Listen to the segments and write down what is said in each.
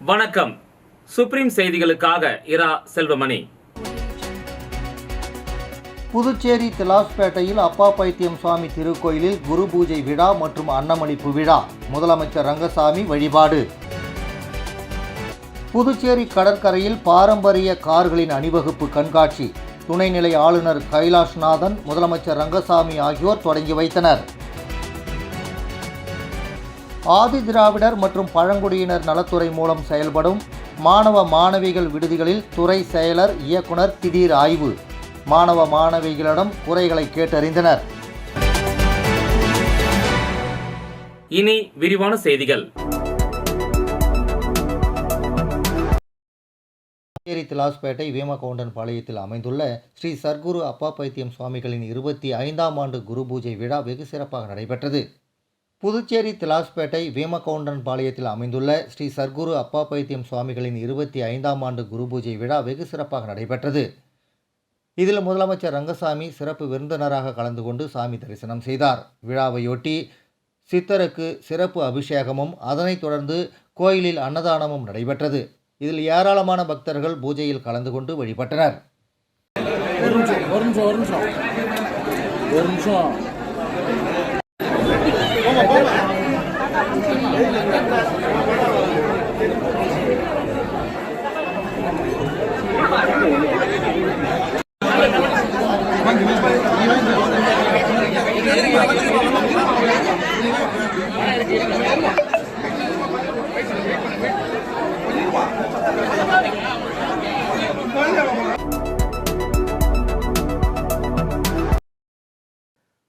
வணக்கம். சுப்ரீம் செய்திகளுக்காக இரா செல்வமணி. புதுச்சேரி திலாஸ்பேட்டையில் அப்பா பைத்தியம் சுவாமி திருக்கோயிலில் குரு பூஜை விழா மற்றும் அன்னமளிப்பு விழா. முதலமைச்சர் ரங்கசாமி வழிபாடு. புதுச்சேரி கடற்கரையில் பாரம்பரிய கார்களின் அணிவகுப்பு கண்காட்சி. துணைநிலை ஆளுநர் கைலாஷ்நாதன், முதலமைச்சர் ரங்கசாமி ஆகியோர் தொடங்கி வைத்தனர். ஆதி திராவிடர் மற்றும் பழங்குடியினர் நலத்துறை மூலம் செயல்படும் மாணவ மாணவிகள் விடுதிகளில் துறை செயலர், இயக்குனர் திடீர் ஆய்வு. மாணவ மாணவிகளிடம் குறைகளை கேட்டறிந்தனர். இனி விரிவான செய்திகள். புதுச்சேரி திலாஸ்பேட்டை வீமகவுண்டன் பாளையத்தில் அமைந்துள்ள ஸ்ரீ சர்க்குரு அப்பா பைத்தியம் சுவாமிகளின் 25ஆம் ஆண்டு குரு பூஜை விழா வெகு சிறப்பாக நடைபெற்றது. புதுச்சேரி திலாஸ்பேட்டை வீமகவுண்டன் பாளையத்தில் அமைந்துள்ள ஸ்ரீ சர்க்குரு அப்பா பைத்தியம் சுவாமிகளின் 25ஆம் ஆண்டு குரு பூஜை விழா வெகு சிறப்பாக நடைபெற்றது. இதில் முதலமைச்சர் ரங்கசாமி சிறப்பு விருந்தினராக கலந்து கொண்டு சாமி தரிசனம் செய்தார். விழாவையொட்டி சித்தருக்கு சிறப்பு அபிஷேகமும் அதனைத் தொடர்ந்து கோயிலில் அன்னதானமும் நடைபெற்றது. இதில் ஏராளமான பக்தர்கள் பூஜையில் கலந்து கொண்டு வழிபட்டனர்.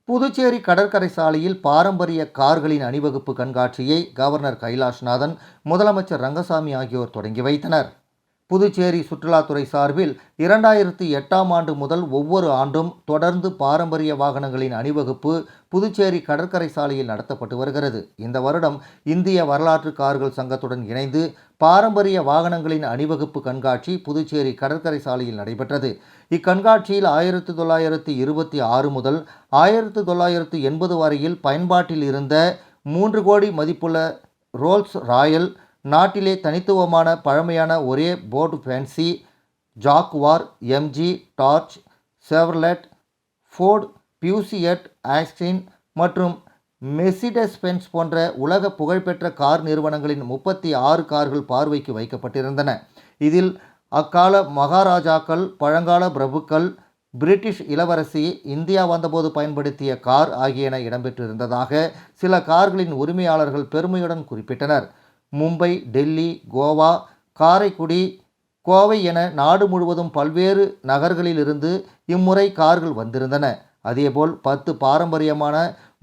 புதுச்சேரி கடற்கரை சாலையில் பாரம்பரிய கார்களின் அணிவகுப்பு கண்காட்சியை கவர்னர் கைலாஷ்நாதன், முதலமைச்சர் ரங்கசாமி ஆகியோர் தொடங்கி வைத்தனர். புதுச்சேரி சுற்றுலாத்துறை சார்பில் 2008ஆம் ஆண்டு முதல் ஒவ்வொரு ஆண்டும் தொடர்ந்து பாரம்பரிய வாகனங்களின் அணிவகுப்பு புதுச்சேரி கடற்கரை சாலையில் நடத்தப்பட்டு வருகிறது. இந்த வருடம் இந்திய வரலாற்று கார்கள் சங்கத்துடன் இணைந்து பாரம்பரிய வாகனங்களின் அணிவகுப்பு கண்காட்சி புதுச்சேரி கடற்கரை சாலையில் நடைபெற்றது. இக்கண்காட்சியில் 1926 முதல் 1980 வரையில் பயன்பாட்டில் இருந்த 3 கோடி மதிப்புள்ள ரோல்ஸ் ராயல், நாட்டிலே தனித்துவமான பழமையான ஒரே போர்டு ஃபேன்சி, ஜாக்குவார், எம்ஜி, டார்ச், செவர்லெட், ஃபோர்டு, பியூசியட், ஆஸ்டின் மற்றும் மெர்சிடஸ் பென்ஸ் போன்ற உலக புகழ்பெற்ற கார் நிறுவனங்களின் 36 கார்கள் பார்வைக்கு வைக்கப்பட்டிருந்தன. இதில் அக்கால மகாராஜாக்கள், பழங்கால பிரபுக்கள், பிரிட்டிஷ் இளவரசி, இந்தியா வந்தபோது பயன்படுத்திய கார் ஆகியன இடம்பெற்றிருந்ததாக சில கார்களின் உரிமையாளர்கள் பெருமையுடன் குறிப்பிட்டனர். மும்பை, டெல்லி, கோவா, காரைக்குடி, கோவை என நாடு முழுவதும் பல்வேறு நகர்களிலிருந்து இம்முறை கார்கள் வந்திருந்தன. அதேபோல் 10 பாரம்பரியமான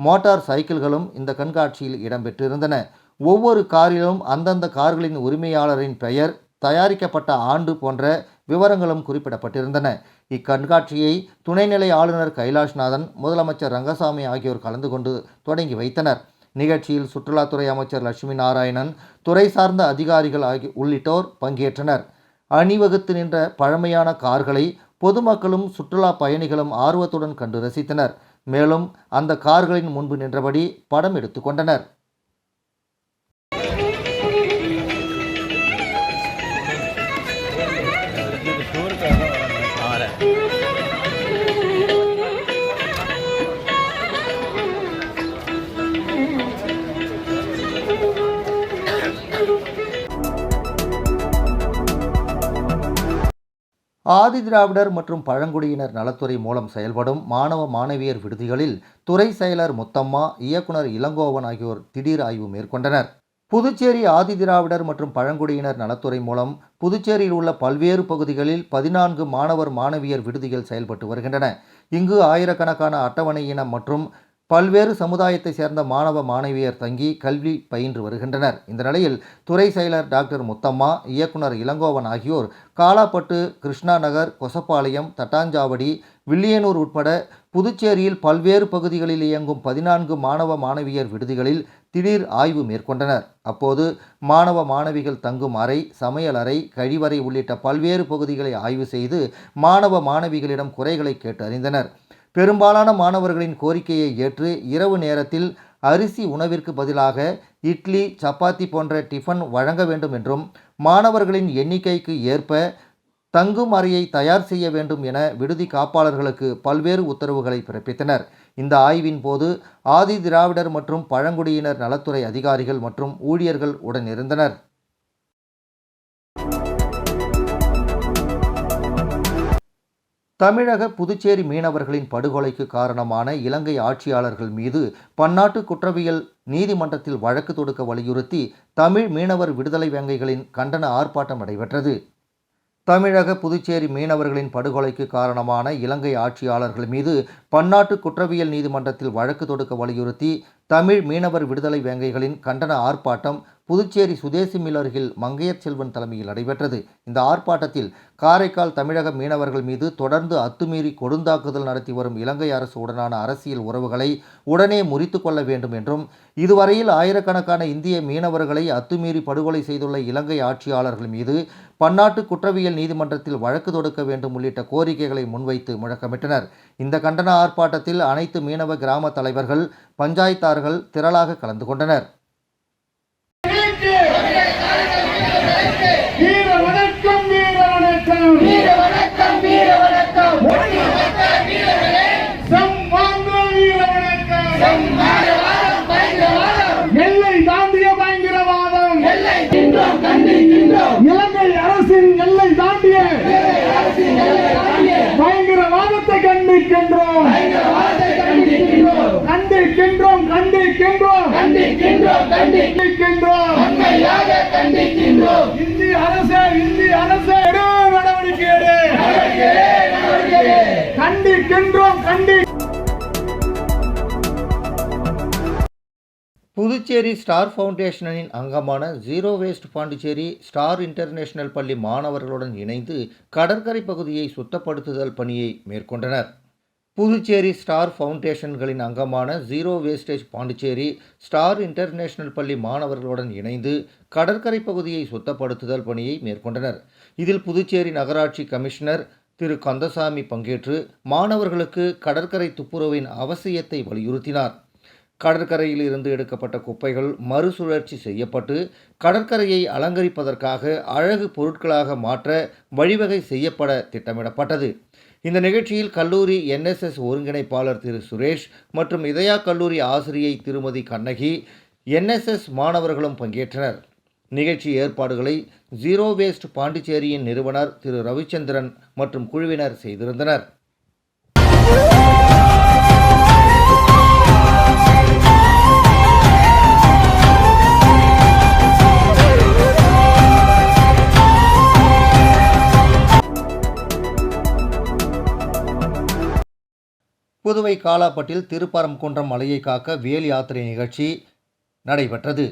மோட்டார் சைக்கிள்களும் இந்த கண்காட்சியில் இடம்பெற்றிருந்தன. ஒவ்வொரு காரிலும் அந்தந்த கார்களின் உரிமையாளரின் பெயர், தயாரிக்கப்பட்ட ஆண்டு போன்ற விவரங்களும் குறிப்பிடப்பட்டிருந்தன. இக்கண்காட்சியை துணைநிலை ஆளுநர் கைலாஷ்நாதன், முதலமைச்சர் ரங்கசாமி ஆகியோர் கலந்து கொண்டு தொடங்கி வைத்தனர். நிகழ்ச்சியில் சுற்றுலாத்துறை அமைச்சர் லட்சுமி நாராயணன், துறை சார்ந்த அதிகாரிகள் உள்ளிட்டோர் பங்கேற்றனர். அணிவகுத்து நின்ற பழமையான கார்களை பொதுமக்களும் சுற்றுலா பயணிகளும் ஆர்வத்துடன் கண்டு ரசித்தனர். மேலும் அந்த கார்களின் முன்பு நின்றபடி படம் எடுத்துக்கொண்டனர். ஆதி திராவிடர் மற்றும் பழங்குடியினர் நலத்துறை மூலம் செயல்படும் மாணவ மாணவியர் விடுதிகளில் துறை செயலர் முத்தம்மா, இயக்குனர் இளங்கோவன் ஆகியோர் திடீர் ஆய்வு மேற்கொண்டனர். புதுச்சேரி ஆதி திராவிடர் மற்றும் பழங்குடியினர் நலத்துறை மூலம் புதுச்சேரியில் உள்ள பல்வேறு பகுதிகளில் 14 மாணவர் மாணவியர் விடுதிகள் செயல்பட்டு வருகின்றன. இங்கு ஆயிரக்கணக்கான அட்டவணையின மற்றும் பல்வேறு சமுதாயத்தை சேர்ந்த மாணவ மாணவியர் தங்கி கல்வி பயின்று வருகின்றனர். இந்த நிலையில் துறை செயலர் டாக்டர் முத்தம்மா, இயக்குனர் இளங்கோவன் ஆகியோர் காலாப்பட்டு, கிருஷ்ணா நகர், கொசப்பாளையம், தட்டாஞ்சாவடி, வில்லியனூர் உட்பட புதுச்சேரியில் பல்வேறு பகுதிகளில் இயங்கும் 14 மாணவ மாணவியர் விடுதிகளில் திடீர் ஆய்வு மேற்கொண்டனர். அப்போது மாணவ மாணவிகள் தங்கும் அறை, சமையல் அறை, கழிவறை உள்ளிட்ட பல்வேறு பகுதிகளை ஆய்வு செய்து மாணவ மாணவிகளிடம் குறைகளை கேட்டு அறிந்தனர். பெரும்பாலான மாணவர்களின் கோரிக்கையை ஏற்று இரவு நேரத்தில் அரிசி உணவிற்கு பதிலாக இட்லி, சப்பாத்தி போன்ற டிஃபன் வழங்க வேண்டும் என்றும், மாணவர்களின் எண்ணிக்கைக்கு ஏற்ப தங்கும் அறையை தயார் செய்ய வேண்டும் என விடுதி காப்பாளர்களுக்கு பல்வேறு உத்தரவுகளை பிறப்பித்தனர். இந்த ஆய்வின் போது ஆதி திராவிடர் மற்றும் பழங்குடியினர் நலத்துறை அதிகாரிகள் மற்றும் ஊழியர்கள் உடனிருந்தனர். தமிழக புதுச்சேரி மீனவர்களின் படுகொலைக்கு காரணமான இலங்கை ஆட்சியாளர்கள் மீது பன்னாட்டு குற்றவியல் நீதிமன்றத்தில் வழக்கு தொடுக்க வலியுறுத்தி தமிழ் மீனவர் விடுதலை வேங்கைகளின் கண்டன ஆர்ப்பாட்டம் நடைபெற்றது. தமிழக புதுச்சேரி மீனவர்களின் படுகொலைக்கு காரணமான இலங்கை ஆட்சியாளர்கள் மீது பன்னாட்டு குற்றவியல் நீதிமன்றத்தில் வழக்கு தொடுக்க வலியுறுத்தி தமிழ் மீனவர் விடுதலை வேங்கைகளின் கண்டன ஆர்ப்பாட்டம் புதுச்சேரி சுதேசி மில் அருகில் மங்கையர் செல்வன் தலைமையில் நடைபெற்றது. இந்த ஆர்ப்பாட்டத்தில் காரைக்கால் தமிழக மீனவர்கள் மீது தொடர்ந்து அத்துமீறி கொடுந்தாக்குதல் நடத்தி வரும் இலங்கை அரசு உடனான அரசியல் உறவுகளை உடனே முறித்து கொள்ள வேண்டும் என்றும், இதுவரையில் ஆயிரக்கணக்கான இந்திய மீனவர்களை அத்துமீறி படுகொலை செய்துள்ள இலங்கை ஆட்சியாளர்கள் மீது பன்னாட்டு குற்றவியல் நீதிமன்றத்தில் வழக்கு தொடுக்க வேண்டும் உள்ளிட்ட கோரிக்கைகளை முன்வைத்து முழக்கமிட்டனர். இந்த கண்டன ஆர்ப்பாட்டத்தில் அனைத்து மீனவ கிராம தலைவர்கள், பஞ்சாயத்தார்கள் திரளாக கலந்து கொண்டனர். எல்லை தாண்டிய பயங்கரவாதம், இலங்கை அரசின் எல்லை தாண்டிய பயங்கரவாதத்தை கண்டிக்கின்றோம். இந்திய அரசே நடவடிக்கை எடு. கண்டிக்கின்றோம். புதுச்சேரி ஸ்டார் ஃபவுண்டேஷனின் அங்கமான zero waste Pondicherry star international பள்ளி மாணவர்களுடன் இணைந்து கடற்கரை பகுதியை சுத்தப்படுத்துதல் பணியை மேற்கொண்டனர். புதுச்சேரி ஸ்டார் ஃபவுண்டேஷன்களின் அங்கமான zero wastage Pondicherry star international பள்ளி மாணவர்களுடன் இணைந்து கடற்கரை பகுதியை சுத்தப்படுத்துதல் பணியை மேற்கொண்டனர். இதில் புதுச்சேரி நகராட்சி கமிஷனர் திரு கந்தசாமி பங்கேற்று மாணவர்களுக்கு கடற்கரை துப்புரவின் அவசியத்தை வலியுறுத்தினார். கடற்கரையில் இருந்து எடுக்கப்பட்ட குப்பைகள் மறுசுழற்சி செய்யப்பட்டு கடற்கரையை அலங்கரிப்பதற்காக அழகு பொருட்களாக மாற்ற வழிவகை செய்யப்பட திட்டமிடப்பட்டது. இந்த நிகழ்ச்சியில் கல்லூரி NSS ஒருங்கிணைப்பாளர் திரு சுரேஷ் மற்றும் இதயா கல்லூரி ஆசிரியை திருமதி கண்ணகி, NSS மாணவர்களும் பங்கேற்றனர். நிகழ்ச்சி ஏற்பாடுகளை ஜீரோ வேஸ்ட் பாண்டிச்சேரியின் நிறுவனர் திரு ரவிச்சந்திரன் மற்றும் குழுவினர் செய்திருந்தனர். புதுவை காலாப்பட்டில் திருப்பரங்குன்றம் மலையை காக்க வேல் யாத்திரை நிகழ்ச்சி நடைபெற்றது.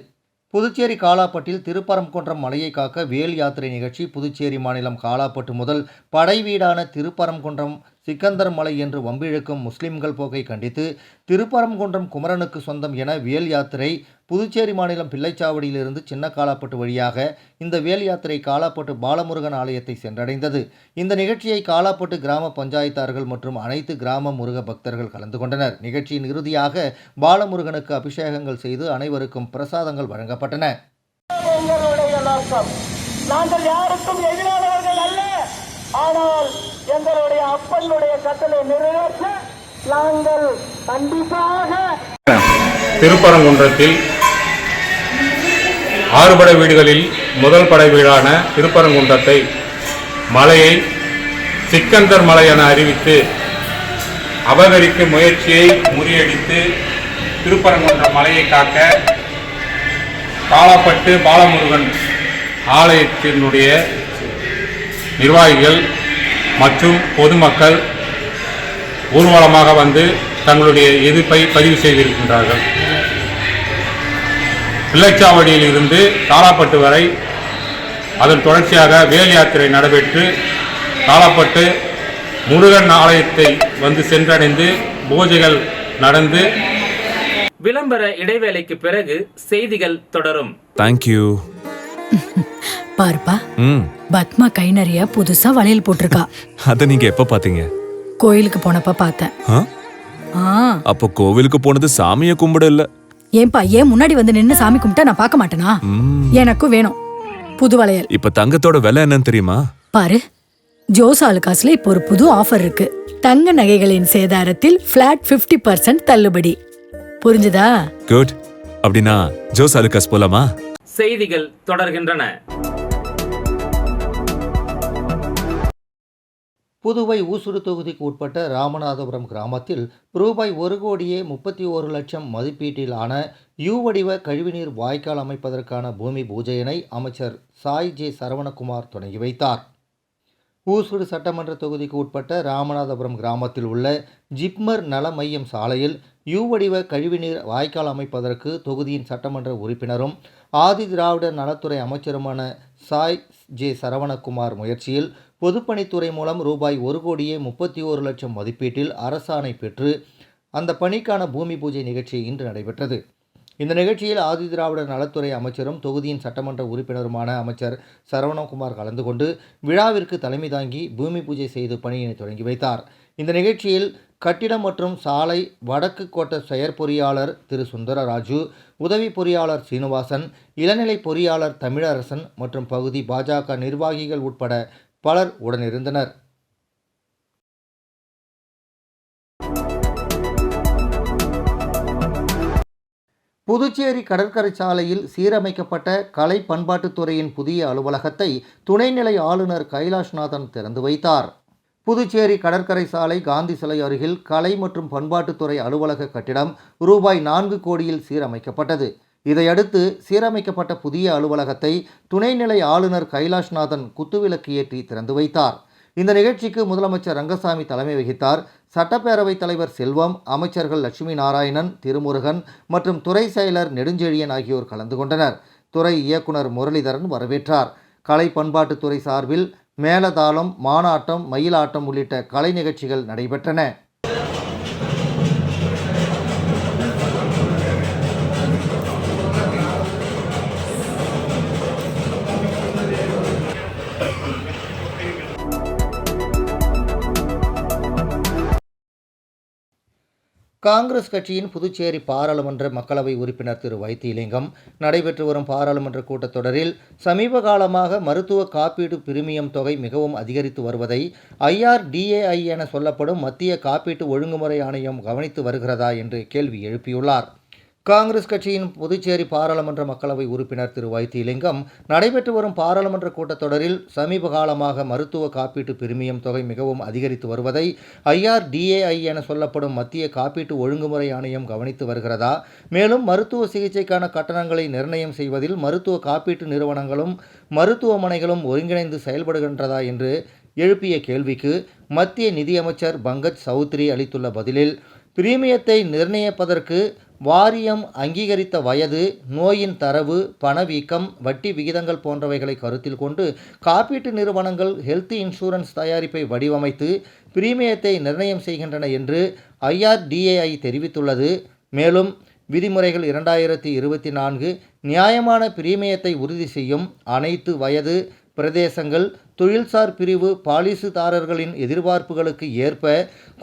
புதுச்சேரி காலாப்பட்டில் திருப்பரங்குன்றம் மலையை காக்க வேல் யாத்திரை நிகழ்ச்சி புதுச்சேரி மாநிலம் காலாப்பட்டு முதல் படைவீடான திருப்பரங்குன்றம் சிக்கந்தர் மலை என்று வம்பிழுக்கும் முஸ்லிம்கள் போக்கை கண்டித்து திருப்பரங்குன்றம் குமரனுக்கு சொந்தம் என வேல் யாத்திரை புதுச்சேரி மாநிலம் பிள்ளைச்சாவடியிலிருந்து சின்ன காலாப்பட்டு வழியாக இந்த வேல் யாத்திரை காலாப்பட்டு பாலமுருகன் ஆலயத்தை சென்றடைந்தது. இந்த நிகழ்ச்சியை காலாப்பட்டு கிராம பஞ்சாயத்தார்கள் மற்றும் அனைத்து கிராம முருக பக்தர்கள் கலந்து கொண்டனர். நிகழ்ச்சியின் இறுதியாக பாலமுருகனுக்கு அபிஷேகங்கள் செய்து அனைவருக்கும் பிரசாதங்கள் வழங்கப்பட்டன. நாங்கள் யாருக்கும் எதிரானவர்கள் அல்ல, ஆனால் எங்களுடைய அப்பனுடைய கட்டளை நிறைவேற்ற நாங்கள் கண்டிப்பாக திருப்பரங்குன்றத்தில் 6 படை வீடுகளில் முதல் படை வீடான திருப்பரங்குன்றத்தை மலையை சிக்கந்தர் மலை என அறிவித்து அபகரிக்கும் முயற்சியை முறியடித்து திருப்பரங்குன்ற மலையை காக்க காலாப்பட்டு பாலமுருகன் ஆலயத்தினுடைய நிர்வாகிகள் மற்றும் பொதுமக்கள் ஊர்வலமாக வந்து தங்களுடைய எதிர்ப்பை பதிவு செய்திருக்கின்றார்கள். பிள்ளைச்சாவடியில் இருந்து காலாப்பட்டு வரை அதன் தொடர்ச்சியாக வேல் யாத்திரை நடைபெற்று காலாப்பட்டு முருகன் ஆலயத்தை வந்து சென்றடைந்து பூஜைகள் நடந்து விளம்பர இடைவேளைக்கு பிறகு செய்திகள் தொடரும். தேங்க்யூ. பாருப்பா, பத்மா கை நிறைய புதுசா வளையல் போட்டிருக்கா. அத நீங்க எப்ப பாத்தீங்க? கோயிலுக்கு போனப்ப பார்த்தேன். அப்போ கோவிலுக்கு போனது சாமிய கும்பிட இல்ல. ஏன்பா, ஏன் முன்னாடி வந்து நின்னு சாமி கும்பிட்டா நான் பார்க்க மாட்டேனா? எனக்கும் வேணும். புது வளையல். இப்ப தங்கத்தோட விலை என்னன்னு தெரியுமா? பாரு, ஜோஸ் ஆலுகாஸ்ல இப்போ ஒரு புது ஆஃபர் இருக்கு. தங்க நகைகளின் சேதாரத்தில் பிளாட் 50% தள்ளுபடி. புரிஞ்சுதா? குட். அப்படின்னா ஜோஸ் அலுகாஸ் போலாமா? செய்திகள் தொடர்கின்றன. புதுவை ஊசுடு தொகுதிக்கு உட்பட்ட ராமநாதபுரம் கிராமத்தில் ரூபாய் 1,31,00,000 மதிப்பீட்டிலான யூ வடிவ கழிவுநீர் வாய்க்கால் அமைப்பதற்கான பூமி பூஜையினை அமைச்சர் சாய் ஜே சரவணகுமார் தொடங்கி வைத்தார். ஊசுடு சட்டமன்ற தொகுதிக்கு உட்பட்ட ராமநாதபுரம் கிராமத்தில் உள்ள ஜிப்மர் நல மையம் சாலையில் யூ வடிவ கழிவுநீர் வாய்க்கால் அமைப்பதற்கு தொகுதியின் சட்டமன்ற உறுப்பினரும் ஆதி திராவிட நலத்துறை அமைச்சருமான சாய் ஜே சரவணகுமார் முயற்சியில் பொதுப்பணித்துறை மூலம் ரூபாய் 1,31,00,000 மதிப்பீட்டில் அரசாணை பெற்று அந்த பணிக்கான பூமி பூஜை நிகழ்ச்சி இன்று நடைபெற்றது. இந்த நிகழ்ச்சியில் ஆதி திராவிட நலத்துறை அமைச்சரும் தொகுதியின் சட்டமன்ற உறுப்பினருமான அமைச்சர் சரவணகுமார் கலந்து கொண்டு விழாவிற்கு தலைமை தாங்கி பூமி பூஜை செய்து பணியினை தொடங்கி வைத்தார். இந்த நிகழ்ச்சியில் கட்டிடம் மற்றும் சாலை வடக்கு கோட்ட செயற்பொறியாளர் திரு சுந்தரராஜு, உதவி பொறியாளர் சீனிவாசன், இளநிலை பொறியாளர் தமிழரசன் மற்றும் பகுதி பாஜக நிர்வாகிகள் உட்பட பலர் உடனிருந்தனர். புதுச்சேரி கடற்கரை சாலையில் சீரமைக்கப்பட்ட கலை பண்பாட்டுத்துறையின் புதிய அலுவலகத்தை துணைநிலை ஆளுநர் கைலாஷ்நாதன் திறந்து வைத்தார். புதுச்சேரி கடற்கரை சாலை காந்தி சிலை அருகில் கலை மற்றும் பண்பாட்டுத்துறை அலுவலக கட்டிடம் ரூபாய் 4 கோடியில் சீரமைக்கப்பட்டது. இதையடுத்து சீரமைக்கப்பட்ட புதிய அலுவலகத்தை துணைநிலை ஆளுநர் கைலாஷ்நாதன் குத்துவிளக்கு ஏற்றி திறந்து வைத்தார். இந்த நிகழ்ச்சிக்கு முதலமைச்சர் ரங்கசாமி தலைமை வகித்தார். சட்டப்பேரவைத் தலைவர் செல்வம், அமைச்சர்கள் லட்சுமி நாராயணன், திருமுருகன் மற்றும் துறை செயலர் நெடுஞ்செழியன் ஆகியோர் கலந்து கொண்டனர். துறை இயக்குனர் முரளிதரன் வரவேற்றார். கலை பண்பாட்டுத்துறை சார்பில் மேளதாளம், மானாட்டம், மயிலாட்டம் உள்ளிட்ட கலை நிகழ்ச்சிகள் நடைபெற்றன. காங்கிரஸ் கட்சியின் புதுச்சேரி பாராளுமன்ற மக்களவை உறுப்பினர் திரு வைத்திலிங்கம் நடைபெற்று வரும் பாராளுமன்ற கூட்டத்தொடரில் சமீப காலமாக மருத்துவ காப்பீடு பிரீமியம் தொகை மிகவும் அதிகரித்து வருவதை IRDAI என சொல்லப்படும் மத்திய காப்பீட்டு ஒழுங்குமுறை ஆணையம் கவனித்து வருகிறதா என்று கேள்வி எழுப்பியுள்ளார். காங்கிரஸ் கட்சியின் புதுச்சேரி பாராளுமன்ற மக்களவை உறுப்பினர் திரு வைத்திலிங்கம் நடைபெற்று வரும் பாராளுமன்ற கூட்டத்தொடரில் சமீப காலமாக மருத்துவ காப்பீட்டு பிரீமியம் தொகை மிகவும் அதிகரித்து வருவதை IRDAI என சொல்லப்படும் மத்திய காப்பீட்டு ஒழுங்குமுறை ஆணையம் கவனித்து வருகிறதா, மேலும் மருத்துவ சிகிச்சைக்கான கட்டணங்களை நிர்ணயம் செய்வதில் மருத்துவ காப்பீட்டு நிறுவனங்களும் மருத்துவமனைகளும் ஒருங்கிணைந்து செயல்படுகின்றதா என்று எழுப்பிய கேள்விக்கு மத்திய நிதியமைச்சர் பங்கஜ் சௌத்ரி அளித்துள்ள பதிலில், பிரீமியத்தை நிர்ணயிப்பதற்கு வாரியம் அங்கீகரித்த வயது, நோயின் தரவு, பணவீக்கம், வட்டி விகிதங்கள் போன்றவைகளை கருத்தில் கொண்டு காப்பீட்டு நிறுவனங்கள் ஹெல்த் இன்சூரன்ஸ் தயாரிப்பை வடிவமைத்து பிரீமியத்தை நிர்ணயம் செய்கின்றன என்று IRDAI தெரிவித்துள்ளது. மேலும் விதிமுறைகள் 2024 நியாயமான பிரீமியத்தை உறுதி செய்யும். அனைத்து வயது, பிரதேசங்கள், தொழில்சார் பிரிவு பாலிசிதாரர்களின் எதிர்பார்ப்புகளுக்கு ஏற்ப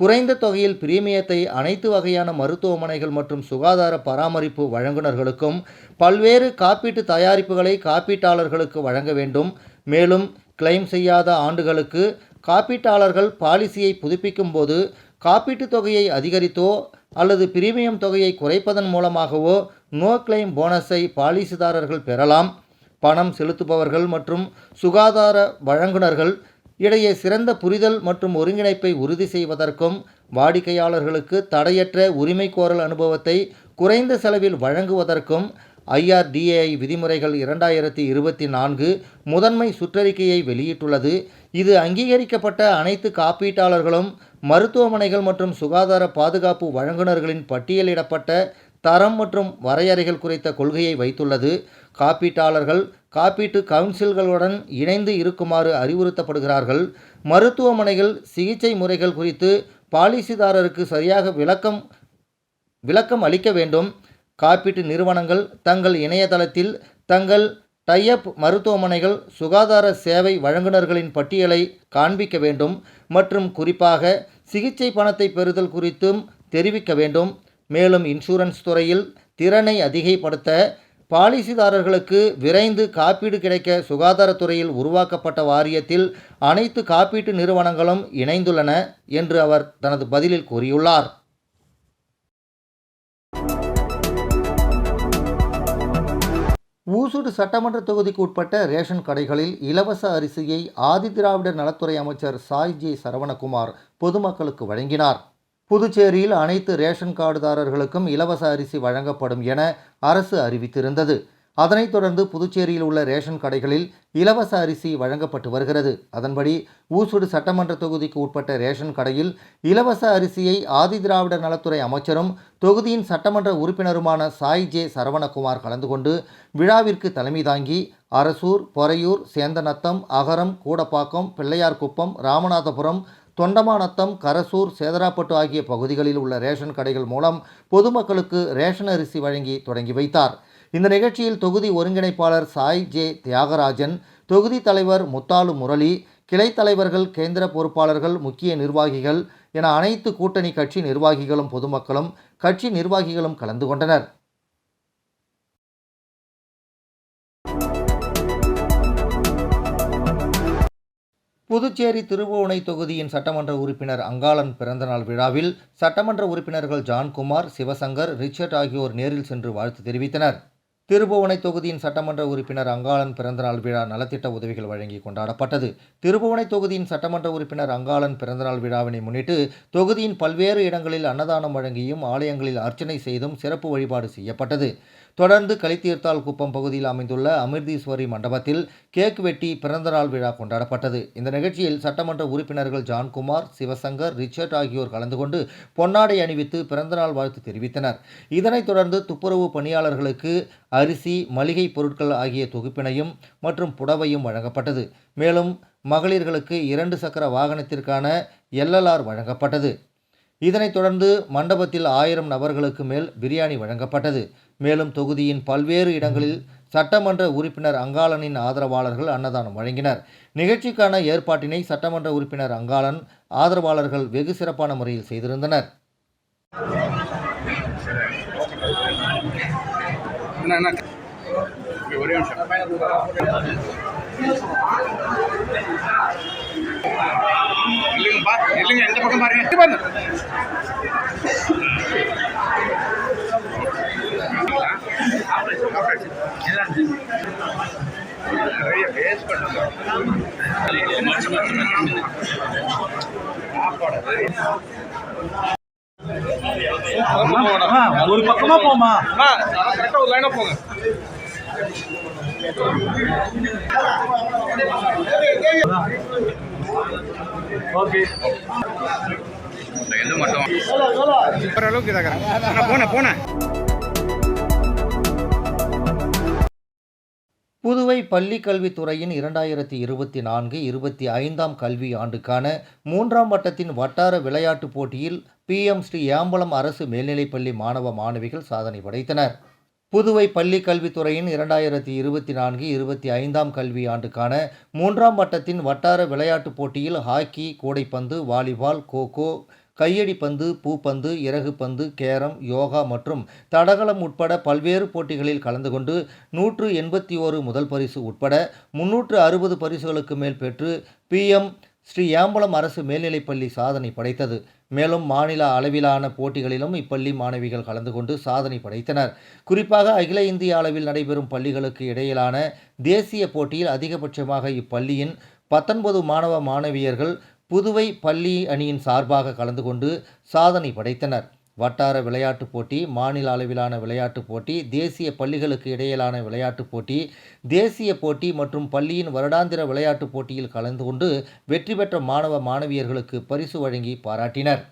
குறைந்த தொகையில் பிரீமியத்தை அனைத்து வகையான மருத்துவமனைகள் மற்றும் சுகாதார பராமரிப்பு வழங்குநர்களுக்கும் பல்வேறு காப்பீட்டு தயாரிப்புகளை காப்பீட்டாளர்களுக்கு வழங்க வேண்டும். மேலும் கிளைம் செய்யாத ஆண்டுகளுக்கு காப்பீட்டாளர்கள் பாலிசியை புதுப்பிக்கும் போது காப்பீட்டுத் தொகையை அதிகரித்தோ அல்லது பிரீமியம் தொகையை குறைப்பதன் மூலமாகவோ நோ கிளைம் போனஸை பாலிசிதாரர்கள் பெறலாம். பணம் செலுத்துபவர்கள் மற்றும் சுகாதார வழங்குநர்கள் இடையே சிறந்த புரிதல் மற்றும் ஒருங்கிணைப்பை உறுதி செய்வதற்கும் வாடிக்கையாளர்களுக்கு தடையற்ற உரிமை கோரல் அனுபவத்தை குறைந்த செலவில் வழங்குவதற்கும் IRDAI விதிமுறைகள் 2024 முதன்மை சுற்றறிக்கையை வெளியிட்டுள்ளது. இது அங்கீகரிக்கப்பட்ட அனைத்து காப்பீட்டாளர்களும் மருத்துவமனைகள் மற்றும் சுகாதார பாதுகாப்பு வழங்குநர்களின் பட்டியலிடப்பட்ட தரம் மற்றும் வரையறைகள் குறித்த கொள்கையை வைத்துள்ளது. காப்பீட்டாளர்கள் காப்பீட்டு கவுன்சில்களுடன் இணைந்து இருக்குமாறு அறிவுறுத்தப்படுகிறார்கள். மருத்துவமனைகள் சிகிச்சை முறைகள் குறித்து பாலிசிதாரருக்கு சரியாக விளக்கம் அளிக்க வேண்டும். காப்பீட்டு நிறுவனங்கள் தங்கள் இணையதளத்தில் தங்கள் டைஅப் மருத்துவமனைகள் சுகாதார சேவை வழங்குநர்களின் பட்டியலை காண்பிக்க வேண்டும் மற்றும் குறிப்பாக சிகிச்சை பணத்தை பெறுதல் குறித்தும் தெரிவிக்க வேண்டும். மேலும் இன்சூரன்ஸ் துறையில் திறனை அதிகப்படுத்த பாலிசிதாரர்களுக்கு விரைந்து காப்பீடு கிடைக்க சுகாதாரத்துறையில் உருவாக்கப்பட்ட வாரியத்தில் அனைத்து காப்பீட்டு நிறுவனங்களும் இணைந்துள்ளன என்று அவர் தனது பதிலில் கூறியுள்ளார். ஊசுடு சட்டமன்ற தொகுதிக்கு உட்பட்ட ரேஷன் கடைகளில் இலவச அரிசியை ஆதிதிராவிடர் நலத்துறை அமைச்சர் சாய் ஜே சரவணகுமார் பொதுமக்களுக்கு வழங்கினார். புதுச்சேரியில் அனைத்து ரேஷன் கார்டுதாரர்களுக்கும் இலவச அரிசி வழங்கப்படும் என அரசு அறிவித்திருந்தது. அதனைத் தொடர்ந்து புதுச்சேரியில் உள்ள ரேஷன் கடைகளில் இலவச அரிசி வழங்கப்பட்டு வருகிறது. அதன்படி ஊசுடு சட்டமன்ற தொகுதிக்கு உட்பட்ட ரேஷன் கடையில் இலவச அரிசியை ஆதிதிராவிடர் நலத்துறை அமைச்சரும் தொகுதியின் சட்டமன்ற உறுப்பினருமான சாய் ஜே சரவணகுமார் கலந்து கொண்டு விழாவிற்கு தலைமை தாங்கி அரசூர், பொறையூர், சேந்தநத்தம், அகரம், கூடப்பாக்கம், பிள்ளையார்குப்பம், ராமநாதபுரம், தொண்டமாநத்தம், கரசூர், சேதராப்பட்டு ஆகிய பகுதிகளில் உள்ள ரேஷன் கடைகள் மூலம் பொதுமக்களுக்கு ரேஷன் அரிசி வழங்கி தொடங்கி வைத்தார். இந்த நிகழ்ச்சியில் தொகுதி ஒருங்கிணைப்பாளர் சாய் ஜே தியாகராஜன், தொகுதி தலைவர் முத்தாலு முரளி, கிளை தலைவர்கள், கேந்திர பொறுப்பாளர்கள், முக்கிய நிர்வாகிகள் என அனைத்து கூட்டணி கட்சி நிர்வாகிகளும் பொதுமக்களும் கட்சி நிர்வாகிகளும் கலந்து கொண்டனர். புதுச்சேரி திருபுவனை தொகுதியின் சட்டமன்ற உறுப்பினர் அங்காளன் பிறந்தநாள் விழாவில் சட்டமன்ற உறுப்பினர்கள் ஜான்குமார், சிவசங்கர், ரிச்சர்ட் ஆகியோர் நேரில் சென்று வாழ்த்து தெரிவித்தனர். திருபுவனை தொகுதியின் சட்டமன்ற உறுப்பினர் அங்காளன் பிறந்தநாள் விழா நலத்திட்ட உதவிகள் வழங்கி கொண்டாடப்பட்டது. திருபுவனை தொகுதியின் சட்டமன்ற உறுப்பினர் அங்காளன் பிறந்தநாள் விழாவினை முன்னிட்டு தொகுதியின் பல்வேறு இடங்களில் அன்னதானம் வழங்கியும் ஆலயங்களில் அர்ச்சனை செய்தும் சிறப்பு வழிபாடு செய்யப்பட்டது. தொடர்ந்து களித்தீர்த்தால் குப்பம் பகுதியில் அமைந்துள்ள அமிர்தீஸ்வரி மண்டபத்தில் கேக் வெட்டி பிறந்தநாள் விழா கொண்டாடப்பட்டது. இந்த நிகழ்ச்சியில் சட்டமன்ற உறுப்பினர்கள் ஜான்குமார், சிவசங்கர், ரிச்சர்ட் ஆகியோர் கலந்து கொண்டு பொன்னாடை அணிவித்து பிறந்தநாள் வாழ்த்து தெரிவித்தனர். இதனைத் தொடர்ந்து துப்புரவு பணியாளர்களுக்கு அரிசி, மளிகை பொருட்கள் ஆகிய தொகுப்பினையும் மற்றும் புடவையும் வழங்கப்பட்டது. மேலும் மகளிர்களுக்கு 2 சக்கர வாகனத்திற்கான LLR வழங்கப்பட்டது. இதனைத் தொடர்ந்து மண்டபத்தில் 1000 நபர்களுக்கு மேல் பிரியாணி வழங்கப்பட்டது. மேலும் தொகுதியின் பல்வேறு இடங்களில் சட்டமன்ற உறுப்பினர் அங்காளனின் ஆதரவாளர்கள் அன்னதானம் வழங்கினர். நிகழ்ச்சிக்கான ஏற்பாட்டினை சட்டமன்ற உறுப்பினர் அங்காளன் ஆதரவாளர்கள் வெகு சிறப்பான முறையில் செய்திருந்தனர். இந்த பக்கம் பாருங்க. ஒரு பக்கமா போமா, ஒரு லைனா போங்க. ஓகே, எது மட்டும் ஓரளவுக்கு இதாகிறேன். போன புதுவை பள்ளிக் கல்வித்துறையின் 2024-25 கல்வி ஆண்டுக்கான 3ஆம் வட்டத்தின் வட்டார விளையாட்டுப் போட்டியில் PM ஸ்ரீ ஏம்பலம் அரசு மேல்நிலைப்பள்ளி மாணவ மாணவிகள் சாதனை படைத்தனர். புதுவை பள்ளிக் கல்வித்துறையின் 2024-25 கல்வி ஆண்டுக்கான 3ஆம் வட்டத்தின் வட்டார விளையாட்டுப் போட்டியில் ஹாக்கி, கூடைப்பந்து, வாலிபால், கோகோ, கையடிப்பந்து, பூப்பந்து, இறகுப்பந்து, கேரம், யோகா மற்றும் தடகளம் உட்பட பல்வேறு போட்டிகளில் கலந்து கொண்டு 181 முதல் பரிசு உட்பட 360 பரிசுகளுக்கு மேல் பெற்று PM ஸ்ரீ ஏம்பலம் அரசு மேல்நிலைப்பள்ளி சாதனை படைத்தது. மேலும் மாநில அளவிலான போட்டிகளிலும் இப்பள்ளி மாணவிகள் கலந்து கொண்டு சாதனை படைத்தனர். குறிப்பாக அகில இந்திய அளவில் நடைபெறும் பள்ளிகளுக்கு இடையிலான தேசிய போட்டியில் அதிகபட்சமாக இப்பள்ளியின் 19 மாணவ மாணவியர்கள் புதுவை பள்ளி அணியின் சார்பாக கலந்து கொண்டு சாதனை படைத்தனர். வட்டார விளையாட்டுப் போட்டி, மாநில அளவிலான விளையாட்டுப் போட்டி, தேசிய பள்ளிகளுக்கு இடையிலான விளையாட்டுப் போட்டி, தேசிய போட்டி மற்றும் பள்ளியின் வருடாந்திர விளையாட்டுப் போட்டியில் கலந்து கொண்டு வெற்றி பெற்ற மாணவ மாணவியர்களுக்கு பரிசு வழங்கி பாராட்டினர்.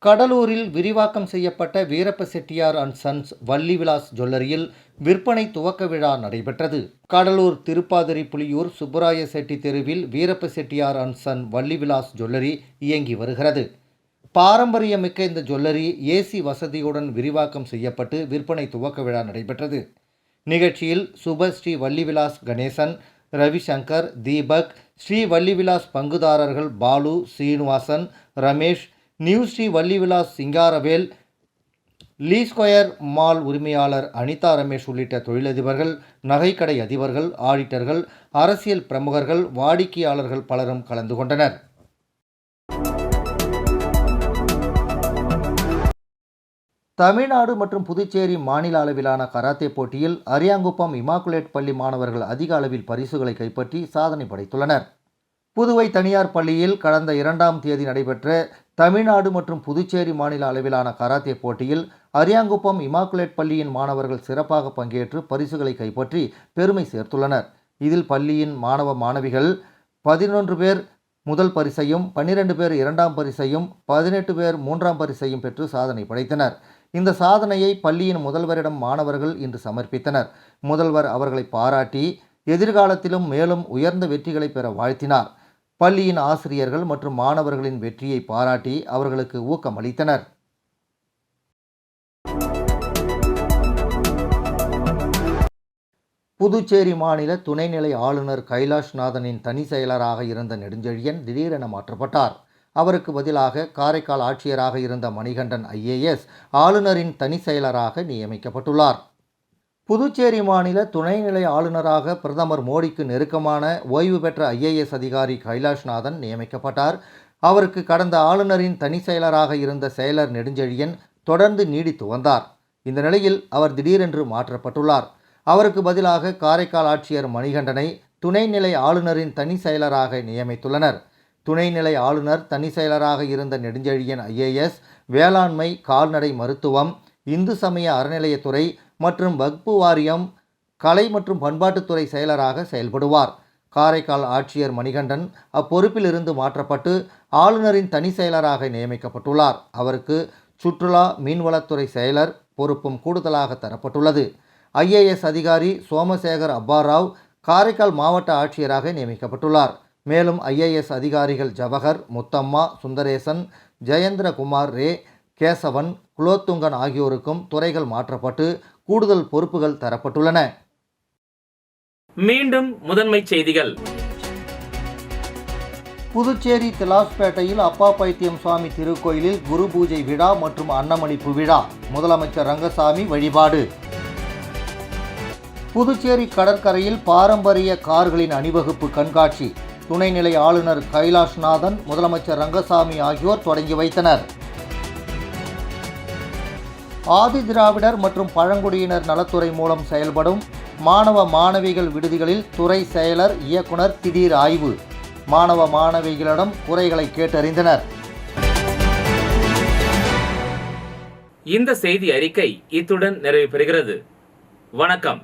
கடலூரில் விரிவாக்கம் செய்யப்பட்ட வீரப்ப செட்டியார் அண்ட் சன்ஸ் வள்ளி விலாஸ் ஜுவல்லரியில் விற்பனை துவக்க விழா நடைபெற்றது. கடலூர் திருப்பாதிரி புலியூர் சுப்பராய செட்டி தெருவில் Veerappa Chettiar and son Valli Vilas jewellery இயங்கி வருகிறது. பாரம்பரியமிக்க இந்த ஜுவல்லரி AC வசதியுடன் விரிவாக்கம் செய்யப்பட்டு விற்பனை துவக்க விழா நடைபெற்றது. நிகழ்ச்சியில் சுப ஸ்ரீ வள்ளி விலாஸ் கணேசன், ரவிசங்கர், தீபக், ஸ்ரீ வள்ளி விலாஸ் பங்குதாரர்கள் பாலு, சீனிவாசன், ரமேஷ், நியூ ஸ்ரீ வள்ளிவிலாஸ் சிங்காரவேல், லீ ஸ்கொயர் மால் உரிமையாளர் அனிதா ரமேஷ் உள்ளிட்ட தொழிலதிபர்கள், நகைக்கடை அதிபர்கள், ஆடிட்டர்கள், அரசியல் பிரமுகர்கள், வாடிக்கையாளர்கள் பலரும் கலந்து கொண்டனர். தமிழ்நாடு மற்றும் புதுச்சேரி மாநில அளவிலான கராத்தே போட்டியில் அரியாங்குப்பம் இமாக்குலேட் பள்ளி மாணவர்கள் அதிக அளவில் பரிசுகளை கைப்பற்றி சாதனை படைத்துள்ளனர். புதுவை தனியார் பள்ளியில் கடந்த 2ஆம் தேதி நடைபெற்ற தமிழ்நாடு மற்றும் புதுச்சேரி மாநில அளவிலான கராத்தே போட்டியில் அரியாங்குப்பம் இமாக்குலேட் பள்ளியின் மாணவர்கள் சிறப்பாக பங்கேற்று பரிசுகளை கைப்பற்றி பெருமை சேர்த்துள்ளனர். இதில் பள்ளியின் மாணவ மாணவிகள் 11 பேர் முதல் பரிசையும், 12 பேர் 2ஆம் பரிசையும், 18 பேர் 3ஆம் பரிசையும் பெற்று சாதனை படைத்தனர். இந்த சாதனையை பள்ளியின் முதல்வரிடம் மாணவர்கள் இன்று சமர்ப்பித்தனர். முதல்வர் அவர்களை பாராட்டி எதிர்காலத்திலும் மேலும் உயர்ந்த வெற்றிகளை பெற வாழ்த்தினார். பள்ளியின் ஆசிரியர்கள் மற்றும் மாணவர்களின் வெற்றியை பாராட்டி அவர்களுக்கு ஊக்கம் அளித்தனர். புதுச்சேரி மாநில துணைநிலை ஆளுநர் கைலாஷ்நாதனின் தனி செயலராக இருந்த நெடுஞ்செழியன் திடீரென மாற்றப்பட்டார். அவருக்கு பதிலாக காரைக்கால் ஆட்சியராக இருந்த மணிகண்டன் IAS ஆளுநரின் தனி செயலராக நியமிக்கப்பட்டுள்ளார். புதுச்சேரி மாநில துணைநிலை ஆளுநராக பிரதமர் மோடிக்கு நெருக்கமான ஓய்வு பெற்ற IAS அதிகாரி கைலாஷ்நாதன் நியமிக்கப்பட்டார். அவருக்கு கடந்த ஆளுநரின் தனி செயலராக இருந்த செயலர் நெடுஞ்செழியன் தொடர்ந்து நீடித்து வந்தார். இந்த நிலையில் அவர் திடீரென்று மாற்றப்பட்டுள்ளார். அவருக்கு பதிலாக காரைக்கால் ஆட்சியர் மணிகண்டனை துணைநிலை ஆளுநரின் தனி செயலராக நியமித்துள்ளனர். துணைநிலை ஆளுநர் தனி செயலராக இருந்த நெடுஞ்செழியன் IAS வேளாண்மை, கால்நடை மருத்துவம், இந்து சமய அறநிலையத்துறை மற்றும் வக்பு வாரியம், கலை மற்றும் பண்பாட்டுத்துறை செயலராக செயல்படுவார். காரைக்கால் ஆட்சியர் மணிகண்டன் அப்பொறுப்பில் இருந்து மாற்றப்பட்டு ஆளுநரின் தனி செயலராக நியமிக்கப்பட்டுள்ளார். அவருக்கு சுற்றுலா, மீன்வளத்துறை செயலர் பொறுப்பும் கூடுதலாக தரப்பட்டுள்ளது. IAS அதிகாரி சோமசேகர் அப்பாராவ் காரைக்கால் மாவட்ட ஆட்சியராக நியமிக்கப்பட்டுள்ளார். மேலும் IAS அதிகாரிகள் ஜவஹர், முத்தம்மா, சுந்தரேசன், ஜெயந்திரகுமார் ரே, கேசவன், குலோத்துங்கன் ஆகியோருக்கும் துறைகள் மாற்றப்பட்டு கூடுதல் பொறுப்புகள் தரப்பட்டுள்ளன. மீண்டும் முதன்மை செய்திகள். புதுச்சேரி திலாஸ்பேட்டையில் அப்பா பைத்தியம் சுவாமி திருக்கோயிலில் குரு பூஜை விழா மற்றும் அன்னமளிப்பு விழா. முதலமைச்சர் ரங்கசாமி வழிபாடு. புதுச்சேரி கடற்கரையில் பாரம்பரிய கார்களின் அணிவகுப்பு கண்காட்சி. துணைநிலை ஆளுநர் கைலாஷ்நாதன், முதலமைச்சர் ரங்கசாமி ஆகியோர் தொடங்கி வைத்தனர். ஆதி திராவிடர் மற்றும் பழங்குடியினர் நலத்துறை மூலம் செயல்படும் மாணவ மாணவிகள் விடுதிகளில் துறை செயலர், இயக்குனர் திடீர் ஆய்வு. மாணவ மாணவிகளிடம் குறைகளை கேட்டறிந்தனர். இந்த செய்தி அறிக்கை இத்துடன் நிறைவு பெறுகிறது. வணக்கம்.